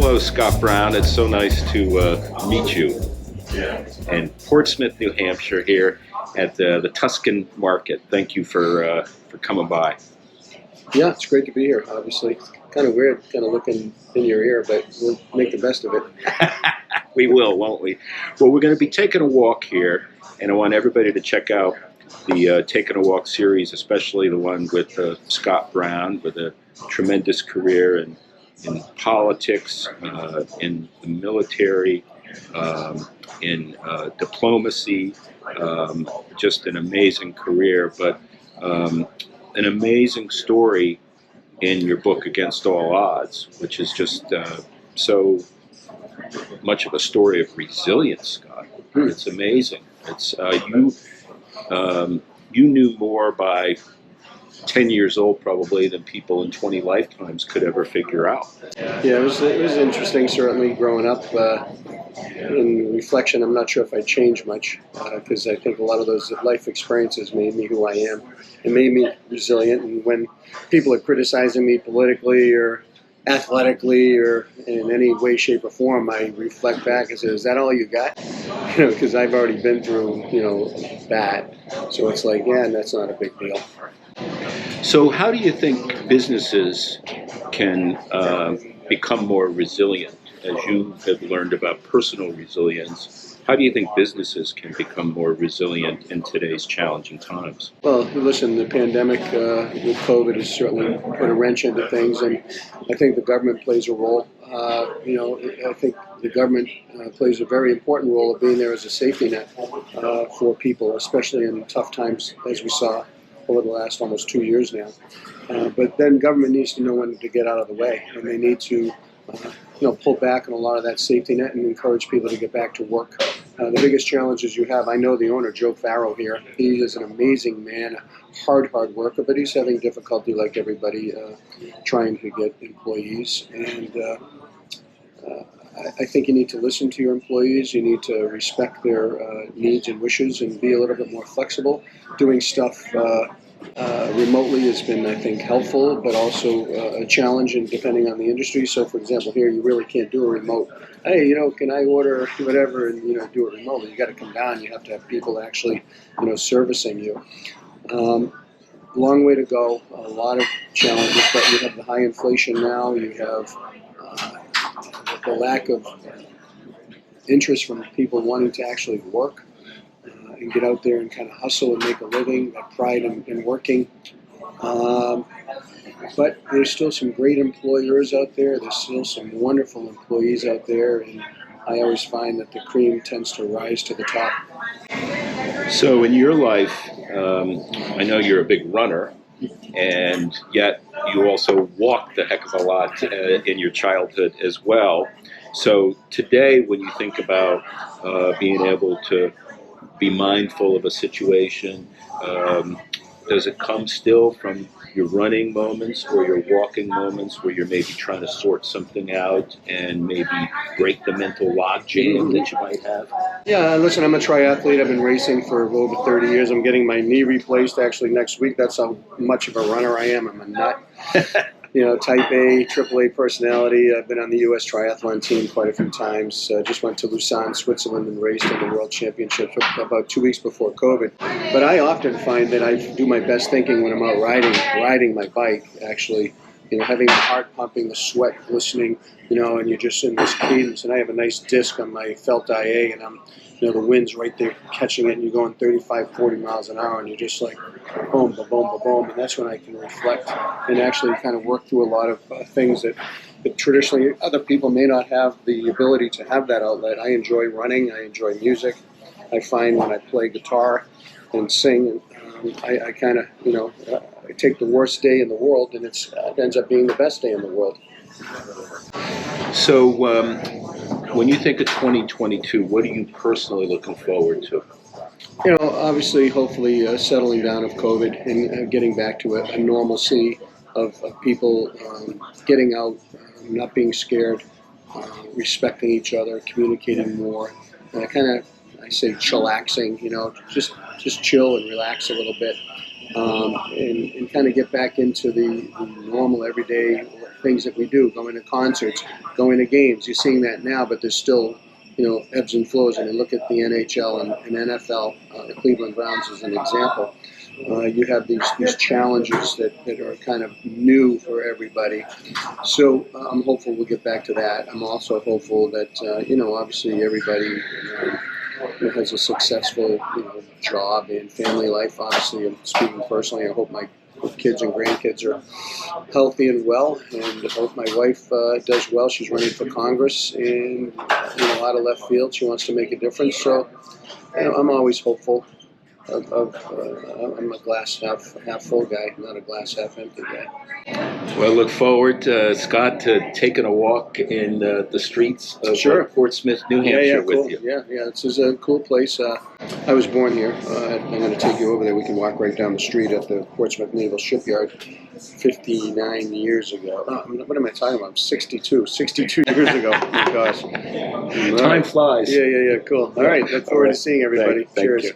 Hello, Scott Brown. It's so nice to meet you in Portsmouth, New Hampshire, here at the Tuscan Market. Thank you for coming by. Yeah, it's great to be here. Obviously, kind of weird, kind of looking in your ear, but we'll make the best of it. We will, won't we? Well, we're going to be taking a walk here, and I want everybody to check out the Taking a Walk series, especially the one with Scott Brown, with a tremendous career in politics, in the military, in diplomacy, just an amazing career, but an amazing story in your book Against All Odds, which is just so much of a story of resilience, Scott. It's amazing. It's you knew more by 10 years old probably than people in 20 lifetimes could ever figure out. Yeah, it was interesting, certainly, growing up. In reflection, I'm not sure if I changed much, because I think a lot of those life experiences made me who I am. It made me resilient, and when people are criticizing me politically or athletically or in any way, shape, or form, I reflect back and say, is that all you got? Because I've already been through, that. So it's like, yeah, that's not a big deal. So how do you think businesses can become more resilient? As you have learned about personal resilience, how do you think businesses can become more resilient in today's challenging times? Well, listen, the pandemic with COVID has certainly put a wrench into things, and I think the government plays a role. I think the government plays a very important role of being there as a safety net for people, especially in tough times, as we saw over the last almost 2 years now. But then government needs to know when to get out of the way, and they need to pull back on a lot of that safety net and encourage people to get back to work. The biggest challenges you have, I know the owner, Joe Farrow here, he is an amazing man, a hard worker, but he's having difficulty like everybody trying to get employees. And I think you need to listen to your employees, you need to respect their needs and wishes and be a little bit more flexible. Doing stuff remotely has been, I think, helpful, but also a challenge depending on the industry. So, for example, here you really can't do a remote. Hey, can I order whatever and do it remotely? You got to come down. You have to have people actually, servicing you. Long way to go. A lot of challenges, but you have the high inflation now. You have the lack of interest from people wanting to actually work. And get out there and kind of hustle and make a living, that pride in working. But there's still some great employers out there. There's still some wonderful employees out there, and I always find that the cream tends to rise to the top. So in your life, I know you're a big runner, and yet you also walked a heck of a lot in your childhood as well. So today, when you think about being able to be mindful of a situation, does it come still from your running moments or your walking moments where you're maybe trying to sort something out and maybe break the mental logjam that you might have? Yeah, listen, I'm a triathlete. I've been racing for over 30 years. I'm getting my knee replaced actually next week. That's how much of a runner I am. I'm a nut. Type A, AAA personality. I've been on the U.S. triathlon team quite a few times. Just went to Lausanne, Switzerland, and raced in the World Championships about 2 weeks before COVID. But I often find that I do my best thinking when I'm out riding my bike, actually. Having the heart pumping, the sweat glistening, and you're just in this cadence. And I have a nice disc on my felt IA, and I'm, the wind's right there catching it, and you're going 35, 40 miles an hour, and you're just like, boom, ba boom, ba boom. And that's when I can reflect and actually kind of work through a lot of things that traditionally other people may not have the ability to have that outlet. I enjoy running. I enjoy music. I find when I play guitar and sing, I kind of, I take the worst day in the world, and it ends up being the best day in the world. So when you think of 2022, what are you personally looking forward to? Obviously, hopefully settling down of COVID and getting back to a normalcy of people getting out, not being scared, respecting each other, communicating more. And I I say chillaxing, just chill and relax a little bit, and kind of get back into the normal everyday things that we do, going to concerts, going to games. You're seeing that now, but there's still, ebbs and flows. And you look at the NHL and NFL, the Cleveland Browns as an example. You have these challenges that are kind of new for everybody. So I'm hopeful we'll get back to that. I'm also hopeful that, obviously everybody has a successful, job and family life. Obviously, and speaking personally, I hope my kids and grandkids are healthy and well, and I hope my wife does well. She's running for Congress, and out of left field, she wants to make a difference. So, I'm always hopeful. I'm a glass half full guy, not a glass half empty guy. Well, look forward, Scott, to taking a walk in the streets of Portsmouth, New Hampshire cool. with you. Yeah, this is a cool place. I was born here. I'm going to take you over there. We can walk right down the street at the Portsmouth Naval Shipyard 59 years ago. What am I talking about? I'm 62. 62 years ago. Oh my gosh. Time flies. Yeah, cool. All right, look forward to seeing everybody. Thank Cheers. you.